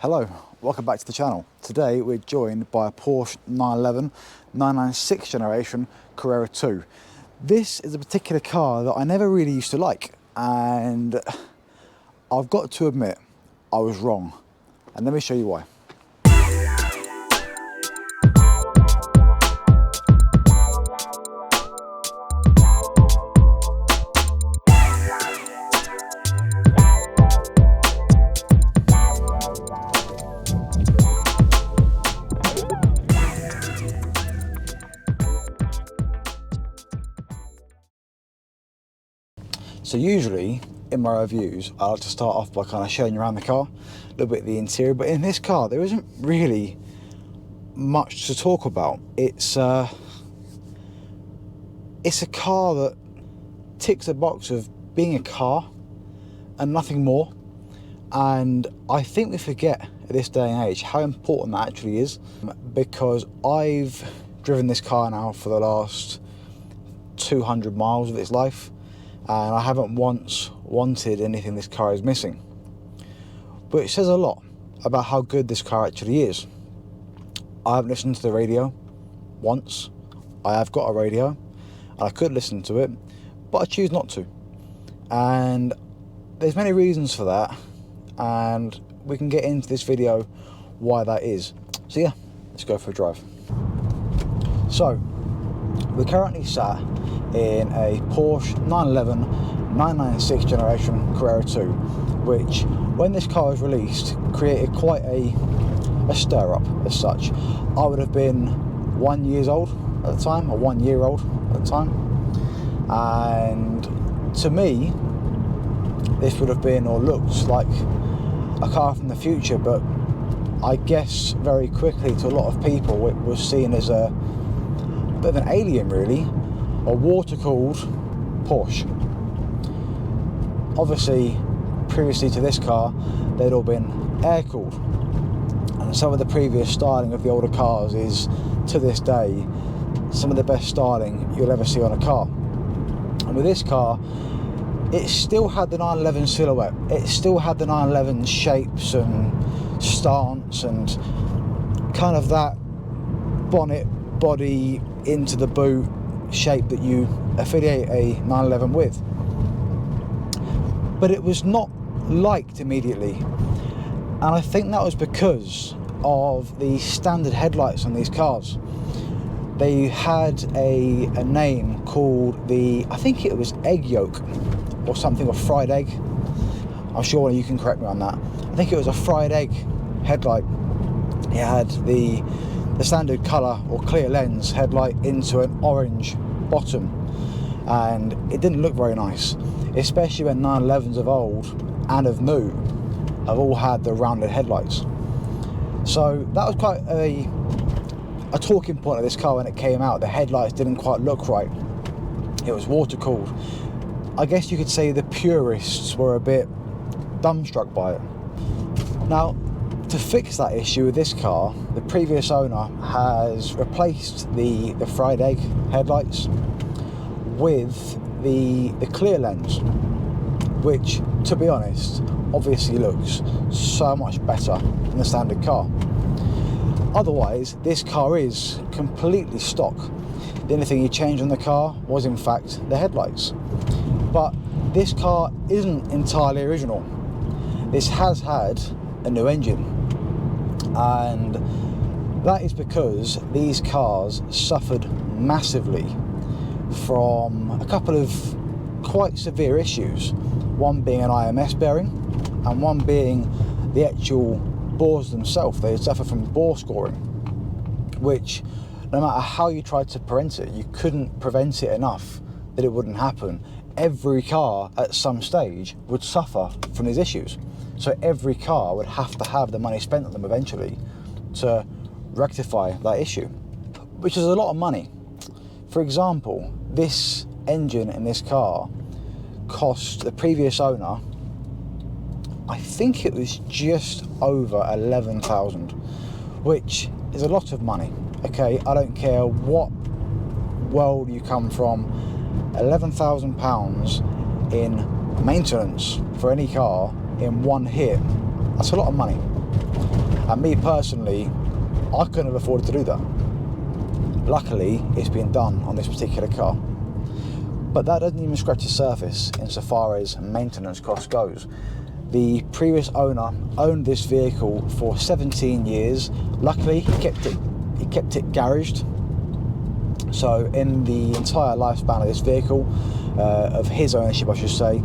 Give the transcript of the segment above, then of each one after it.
Hello, welcome back to the channel. Today we're joined by a Porsche 911 996 generation Carrera 2. This is a particular car that I never really used to like, and I've got to admit I was wrong, and let me show you why. So usually in my reviews I like to start off by kind of showing you around the car, a little bit of the interior, but in this car there isn't really much to talk about. It's a car that ticks the box of being a car and nothing more, and I think we forget at this day and age how important that actually is, because I've driven this car now for the last 200 miles of its life, and I haven't once wanted anything this car is missing. But it says a lot about how good this car actually is. I haven't listened to the radio once. I have got a radio and I could listen to it, but I choose not to. And there's many reasons for that, and we can get into this video why that is. So yeah, let's go for a drive. So we're currently sat in a Porsche 911 996 generation Carrera 2, which when this car was released created quite a stir up as such. I would have been 1 year old at the time, or 1 year old at the time, and to me this would have been, or looked like, a car from the future, but I guess very quickly to a lot of people it was seen as a bit of an alien, really. A water-cooled Porsche. Obviously, previously to this car, they'd all been air-cooled. And some of the previous styling of the older cars is, to this day, some of the best styling you'll ever see on a car. And with this car, it still had the 911 silhouette. It still had the 911 shapes and stance and kind of that bonnet, body into the boot shape that you affiliate a 911 with, but it was not liked immediately, and I think that was because of the standard headlights on these cars. They had a name called I think it was egg yolk or something, or fried egg. I'm sure you can correct me on that. I think it was a fried egg headlight. It had the standard colour or clear lens headlight into an orange bottom, and it didn't look very nice, especially when 911s of old and of new have all had the rounded headlights. So that was quite a talking point of this car when it came out. The headlights didn't quite look right. It was water cooled. I guess you could say the purists were a bit dumbstruck by it. Now, to fix that issue with this car, the previous owner has replaced the fried egg headlights with the clear lens, which, to be honest, obviously looks so much better than the standard car. Otherwise, this car is completely stock. The only thing you changed on the car was, in fact, the headlights. But this car isn't entirely original. This has had a new engine, and that is because these cars suffered massively from a couple of quite severe issues, one being an IMS bearing and one being the actual bores themselves. They suffer from bore scoring, which no matter how you tried to prevent it, you couldn't prevent it enough that it wouldn't happen. Every car at some stage would suffer from these issues. So every car would have to have the money spent on them eventually to rectify that issue, which is a lot of money. For example, this engine in this car cost the previous owner, I think it was just over 11,000, which is a lot of money. Okay, I don't care what world you come from, £11,000 in maintenance for any car in one hit, that's a lot of money. And me personally, I couldn't have afforded to do that. Luckily, it's been done on this particular car. But that doesn't even scratch the surface insofar as maintenance cost goes. The previous owner owned this vehicle for 17 years. Luckily, he kept it garaged. So in the entire lifespan of this vehicle, of his ownership I should say,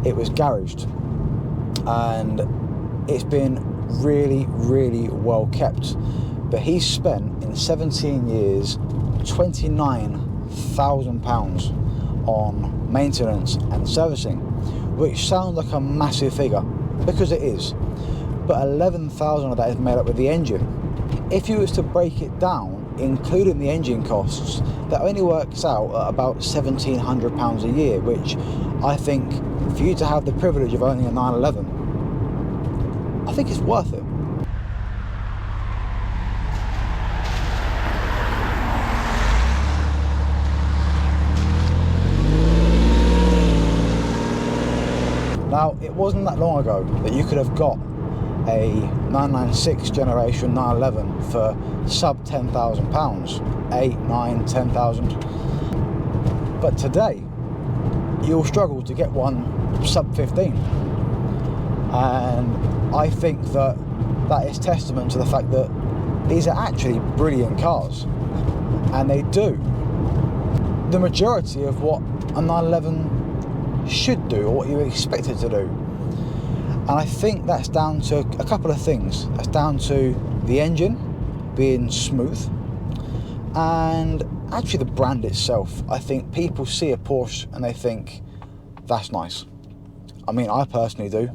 it was garaged. And it's been really, really well kept. But he spent in 17 years £29,000 on maintenance and servicing, which sounds like a massive figure, because it is. But 11,000 of that is made up with the engine. If you was to break it down, including the engine costs, that only works out at about £1,700 a year, which I think for you to have the privilege of owning a 911, I think it's worth it. Now, it wasn't that long ago that you could have got a 996 generation 911 for sub £10,000, 8, 9, 10,000. But today, you'll struggle to get one sub 15. And I think that is testament to the fact that these are actually brilliant cars. And they do the majority of what a 911 should do, or what you expect it to do. And I think that's down to a couple of things. That's down to the engine being smooth, and actually the brand itself. I think people see a Porsche and they think, that's nice. I mean, I personally do.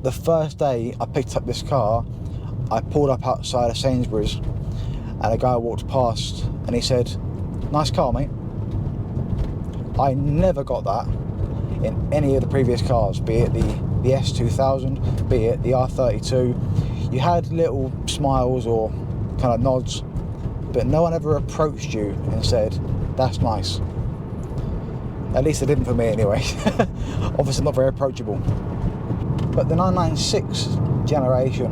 The first day I picked up this car, I pulled up outside of Sainsbury's and a guy walked past and he said, nice car, mate. I never got that in any of the previous cars, be it the S2000, be it the R32. You had little smiles or kind of nods, but no one ever approached you and said, that's nice. At least they didn't for me anyway. Obviously not very approachable. But the 996 generation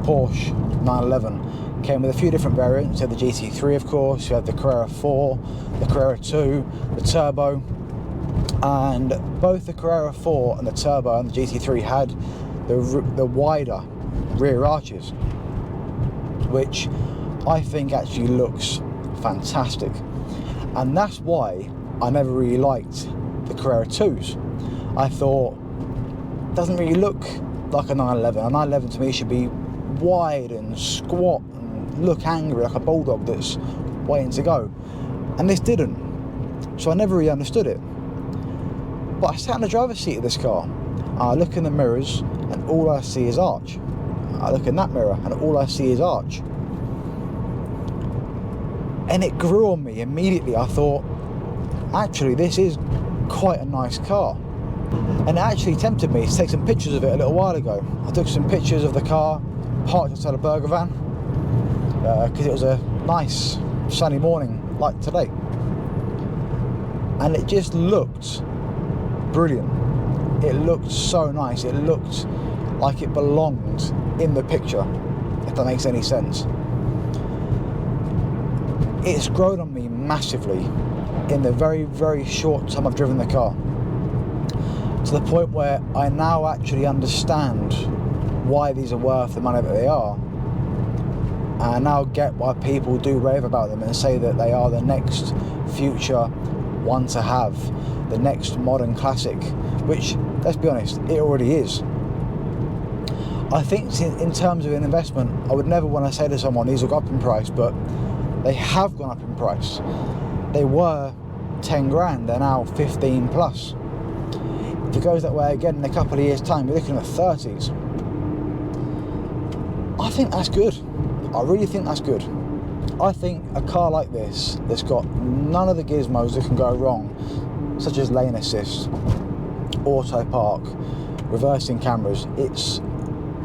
Porsche 911 came with a few different variants. You had the GT3, of course, you had the Carrera 4, the Carrera 2, the Turbo. And both the Carrera 4 and the Turbo and the GT3 had the wider rear arches, which I think actually looks fantastic. And that's why I never really liked the Carrera 2s. I thought, it doesn't really look like a 911. A 911 to me should be wide and squat and look angry like a bulldog that's waiting to go. And this didn't. So I never really understood it. But I sat in the driver's seat of this car. I look in the mirrors and all I see is arch. I look in that mirror and all I see is arch. And it grew on me immediately. I thought, actually, this is quite a nice car. And it actually tempted me to take some pictures of it a little while ago. I took some pictures of the car parked outside a burger van because it was a nice sunny morning like today. And it just looked brilliant. It looked so nice. It looked like it belonged in the picture, if that makes any sense. It's grown on me massively in the very, very short time I've driven the car, to the point where I now actually understand why these are worth the money that they are. And I now get why people do rave about them and say that they are the next future one to have, the next modern classic, which, let's be honest, it already is. I think in terms of an investment, I would never want to say to someone these will go up in price, but they have gone up in price. They were 10 grand, they're now 15 plus. If it goes that way again in a couple of years' time, you're looking at 30s. I think that's good. I really think that's good. I think a car like this, that's got none of the gizmos that can go wrong, such as lane assist, auto park, reversing cameras. It's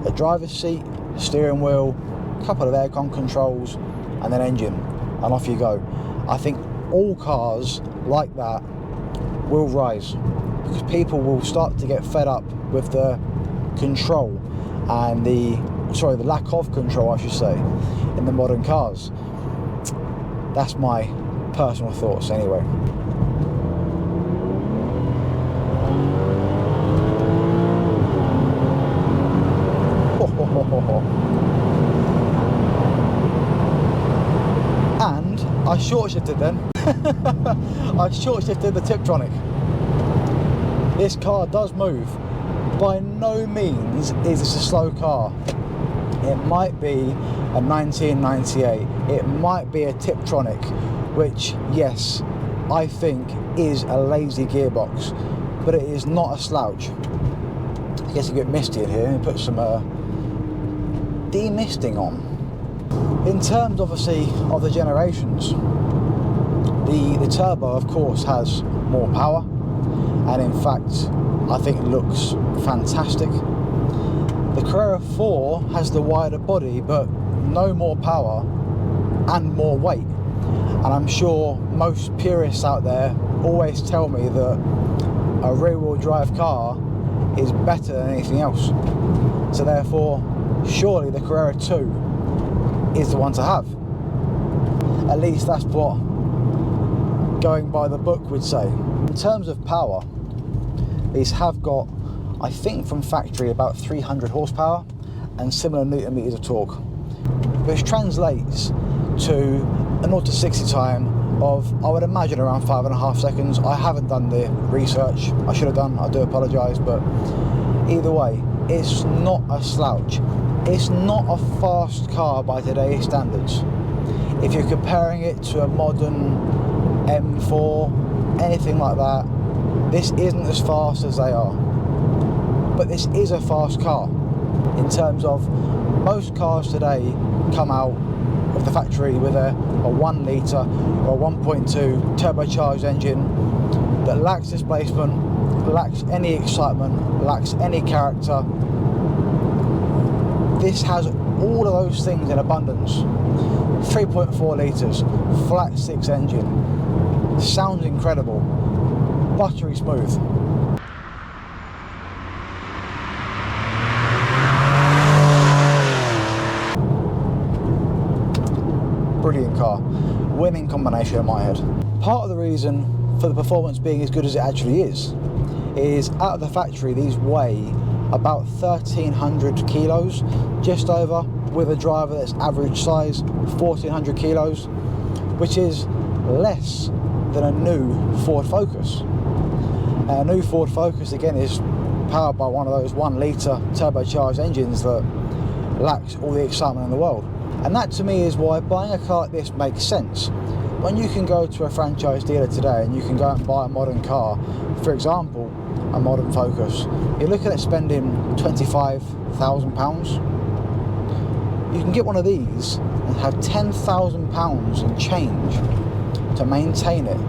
a driver's seat, steering wheel, a couple of aircon controls, and an engine, and off you go. I think all cars like that will rise, because people will start to get fed up with the control and the sorry, the lack of control, I should say, in the modern cars. That's my personal thoughts anyway. And I short shifted then. I short shifted the Tiptronic. This car does move. By no means is this a slow car. It might be a 1998, it might be a Tiptronic, which, yes, I think is a lazy gearbox, but it is not a slouch. I guess it get misty in here and put some demisting on. In terms, obviously, of the generations, the turbo, of course, has more power, and in fact, I think it looks fantastic. The Carrera 4 has the wider body, but no more power and more weight. And I'm sure most purists out there always tell me that a rear-wheel drive car is better than anything else. So therefore, surely the Carrera 2 is the one to have. At least that's what going by the book would say. In terms of power, these have got, I think from factory, about 300 horsepower and similar newton meters of torque, which translates to a 0 to 60 time of, I would imagine, around 5.5 seconds. I haven't done the research. I should have done, I do apologise, but either way, it's not a slouch. It's not a fast car by today's standards. If you're comparing it to a modern M4, anything like that, this isn't as fast as they are. But this is a fast car. In terms of, most cars today come out of the factory with a 1 litre or a 1.2 turbocharged engine that lacks displacement, lacks any excitement, lacks any character. This has all of those things in abundance. 3.4 litres, flat 6 engine, sounds incredible, buttery smooth. Brilliant car, winning combination in my head. Part of the reason for the performance being as good as it actually is out of the factory these weigh about 1,300 kilos, just over, with a driver that's average size, 1,400 kilos, which is less than a new Ford Focus. A new Ford Focus, again, is powered by one of those 1 litre turbocharged engines that lacks all the excitement in the world. And that to me is why buying a car like this makes sense. When you can go to a franchise dealer today and you can go and buy a modern car, for example, a modern Focus, you're looking at spending £25,000. You can get one of these and have £10,000 in change to maintain it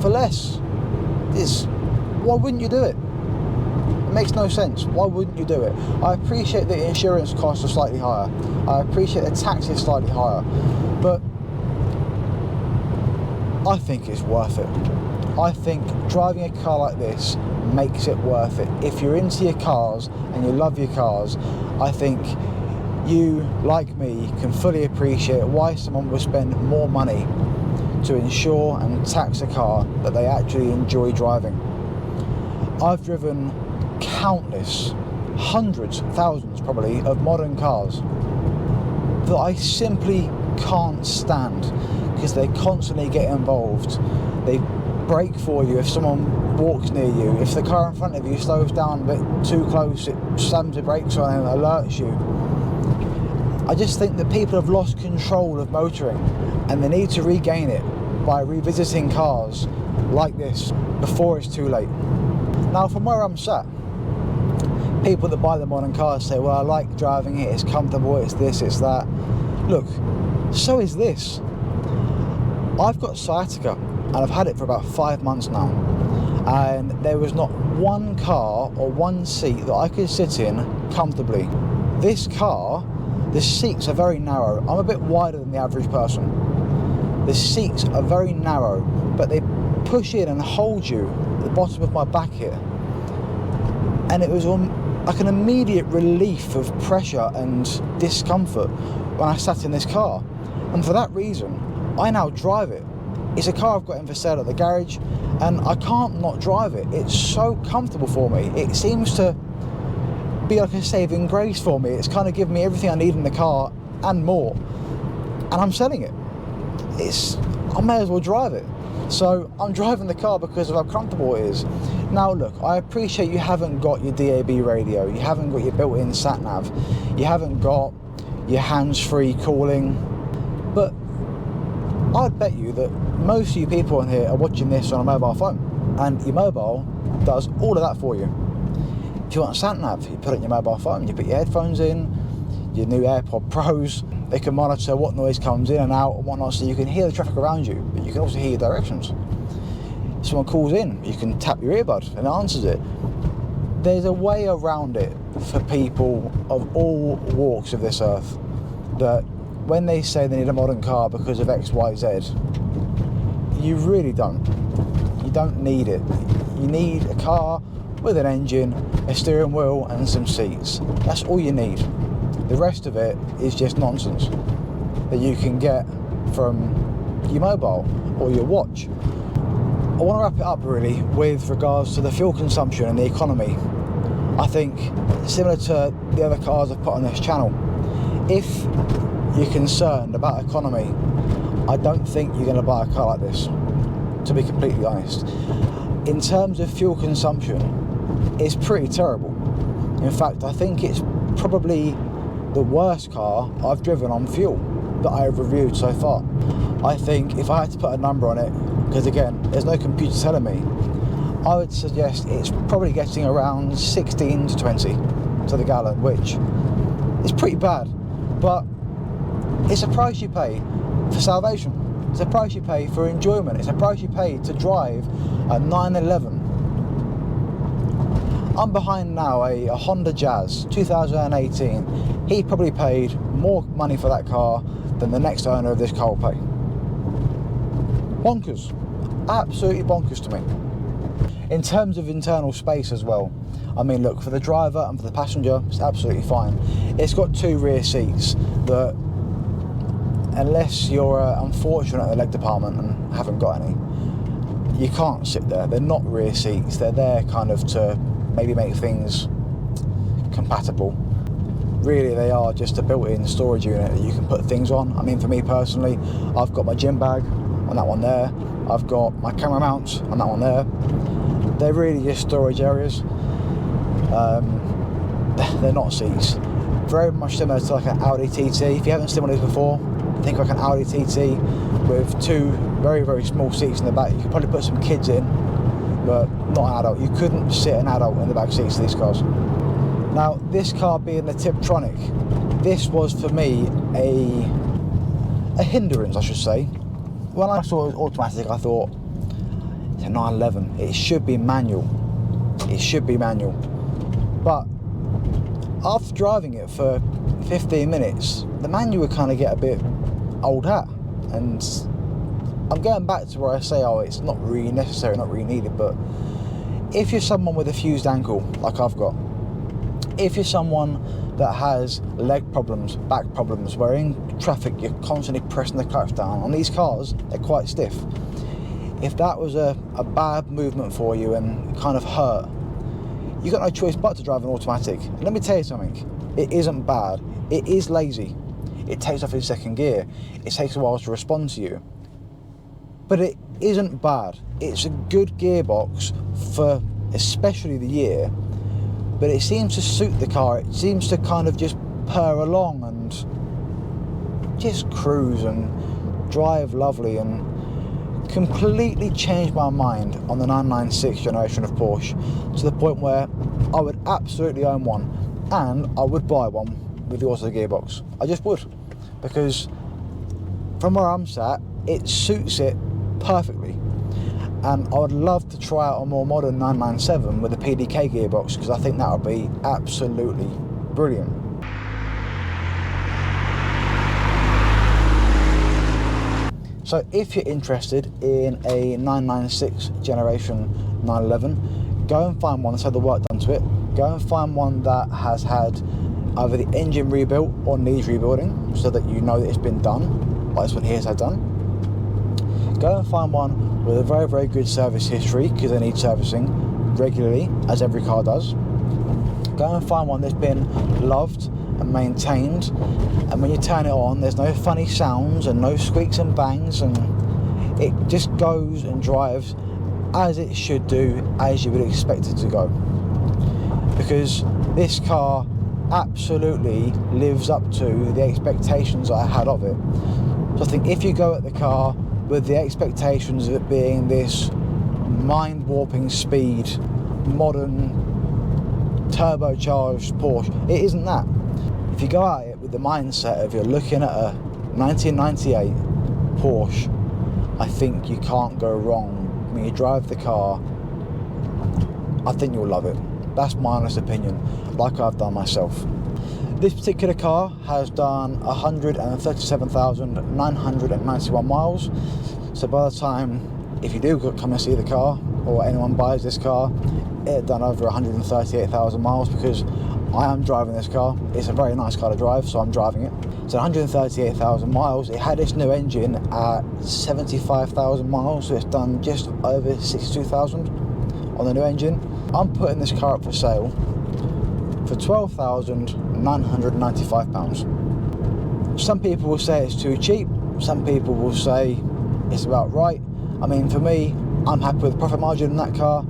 for less. Why wouldn't you do it? It makes no sense. Why wouldn't you do it? I appreciate the insurance costs are slightly higher. I appreciate the tax is slightly higher, but I think it's worth it. I think driving a car like this makes it worth it. If you're into your cars and you love your cars, I think you, like me, can fully appreciate why someone would spend more money to insure and tax a car that they actually enjoy driving. I've driven countless, hundreds, thousands probably, of modern cars that I simply can't stand because they constantly get involved. They brake for you if someone walks near you. If the car in front of you slows down a bit too close, it slams the brakes on and alerts you. I just think that people have lost control of motoring and they need to regain it by revisiting cars like this before it's too late. Now, from where I'm sat, people that buy the modern cars say, well, I like driving it, it's comfortable, it's this, it's that. Look, so is this. I've got sciatica and I've had it for about 5 months now, and there was not one car or one seat that I could sit in comfortably. This car, the seats are very narrow. I'm a bit wider than the average person. The seats are very narrow, but they push in and hold you at the bottom of my back here. And it was like an immediate relief of pressure and discomfort when I sat in this car. And for that reason, I now drive it. It's a car I've got in for sale at the garage, and I can't not drive it. It's so comfortable for me. It seems to be like a saving grace for me. It's kind of given me everything I need in the car and more. And I'm selling it. I may as well drive it. So I'm driving the car because of how comfortable it is. Now look, I appreciate you haven't got your DAB radio, you haven't got your built-in sat-nav, you haven't got your hands-free calling, but I'd bet you that most of you people in here are watching this on a mobile phone, and your mobile does all of that for you. If you want sat-nav, you put it in your mobile phone, you put your headphones in, your new AirPod Pros, they can monitor what noise comes in and out and whatnot, so you can hear the traffic around you, but you can also hear your directions. If someone calls in, you can tap your earbud and it answers it. There's a way around it for people of all walks of this earth, that when they say they need a modern car because of X, Y, Z, you really don't. You don't need it. You need a car with an engine, a steering wheel and some seats. That's all you need. The rest of it is just nonsense that you can get from your mobile or your watch. I want to wrap it up really with regards to the fuel consumption and the economy. I think similar to the other cars I've put on this channel, if you're concerned about economy, I don't think you're going to buy a car like this, to be completely honest. In terms of fuel consumption, it's pretty terrible. In fact, I think it's probably the worst car I've driven on fuel that I've reviewed so far. I think if I had to put a number on it, because again, there's no computer telling me, I would suggest it's probably getting around 16 to 20 to the gallon, which is pretty bad, but it's a price you pay for salvation. It's a price you pay for enjoyment. It's a price you pay to drive a 911. I'm behind now a Honda Jazz 2018. He probably paid more money for that car than the next owner of this car will pay. Bonkers. Absolutely bonkers to me. In terms of internal space as well, I mean, look, for the driver and for the passenger, it's absolutely fine. It's got 2 rear seats that, unless you're unfortunate at the leg department and haven't got any, you can't sit there. They're not rear seats. They're there kind of to maybe make things compatible. Really, they are just a built-in storage unit that you can put things on. I mean, for me personally, I've got my gym bag on that one there. I've got my camera mounts on that one there. They're really just storage areas. They're not seats. Very much similar to like an Audi TT. If you haven't seen one of these before, think like an Audi TT with 2 very, very small seats in the back. You could probably put some kids in, but not an adult. You couldn't sit an adult in the back seats of these cars. Now, this car being the Tiptronic, this was for me a hindrance, I should say. When I saw it was automatic, I thought, it's a 911, it should be manual. It should be manual. But after driving it for 15 minutes, the manual would kind of get a bit old hat. And I'm going back to where I say, oh, it's not really necessary, not really needed, but if you're someone with a fused ankle, like I've got, if you're someone that has leg problems, back problems, where in traffic you're constantly pressing the clutch down, on these cars, they're quite stiff. If that was a bad movement for you and kind of hurt, you've got no choice but to drive an automatic. And let me tell you something, it isn't bad, it is lazy. It takes off in second gear, it takes a while to respond to you. But it isn't bad. It's a good gearbox for especially the year, but it seems to suit the car. It seems to kind of just purr along and just cruise and drive lovely, and completely changed my mind on the 996 generation of Porsche to the point where I would absolutely own one, and I would buy one with the auto gearbox. I just would, because from where I'm sat, it suits it perfectly. And I would love to try out a more modern 997 with a PDK gearbox, because I think that would be absolutely brilliant. So if you're interested in a 996 generation 911, Go and find one that's had the work done to it. Go and find one that has had either the engine rebuilt or needs rebuilding, so that you know that it's been done, like this one here has had done. Go and find one with a very, very good service history, because they need servicing regularly, as every car does. Go and find one that's been loved and maintained, and when you turn it on, there's no funny sounds and no squeaks and bangs, and it just goes and drives as it should do, as you would expect it to go. Because this car absolutely lives up to the expectations I had of it. So I think if you go at the car with the expectations of it being this mind-warping speed, modern, turbocharged Porsche, it isn't that. If you go at it with the mindset of you're looking at a 1998 Porsche, I think you can't go wrong. When you drive the car, I think you'll love it. That's my honest opinion, like I've done myself. This particular car has done 137,991 miles. So by the time, if you do come and see the car, or anyone buys this car, it had done over 138,000 miles, because I am driving this car. It's a very nice car to drive, so I'm driving it. So 138,000 miles. It had its new engine at 75,000 miles, so it's done just over 62,000 on the new engine. I'm putting this car up for sale for £12,995. Some people will say it's too cheap. Some people will say it's about right. I mean, for me, I'm happy with the profit margin in that car.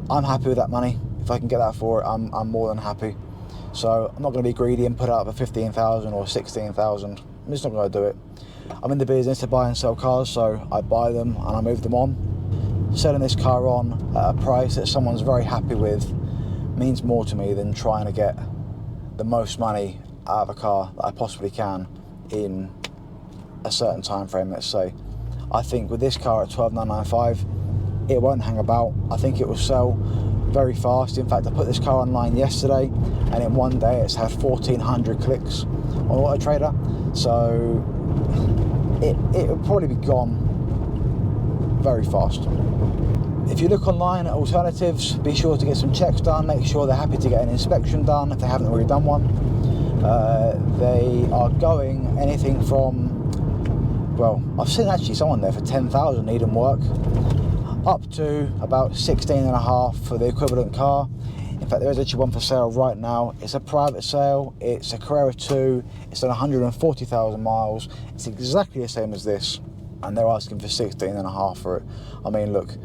I'm happy with that money. If I can get that for it, I'm more than happy. So I'm not going to be greedy and put it up for 15,000 or 16,000. I'm just not going to do it. I'm in the business to buy and sell cars, so I buy them and I move them on. Selling this car on at a price that someone's very happy with means more to me than trying to get the most money out of a car that I possibly can in a certain time frame, let's say. I think with this car at £12,995, it won't hang about. I think it will sell very fast. In fact, I put this car online yesterday, and in one day it's had 1,400 clicks on Auto Trader. So it will probably be gone very fast. If you look online at alternatives, be sure to get some checks done. Make sure they're happy to get an inspection done if they haven't already done one. They are going anything from, well, I've seen actually someone there for 10,000 needing work, up to about 16.5 for the equivalent car. In fact, there is actually one for sale right now. It's a private sale. It's a Carrera 2. It's done 140,000 miles. It's exactly the same as this, and they're asking for 16.5 for it. I mean, look,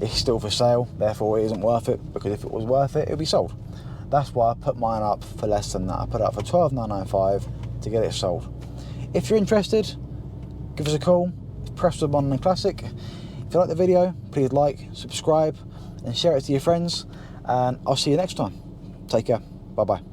it's still for sale, therefore it isn't worth it, because if it was worth it, it'd be sold. That's why I put mine up for less than that. I put it up for £12,995 to get it sold. If you're interested, give us a call. It's Preston Modern and Classic. If you like the video, please like, subscribe, and share it to your friends. And I'll see you next time. Take care. Bye-bye.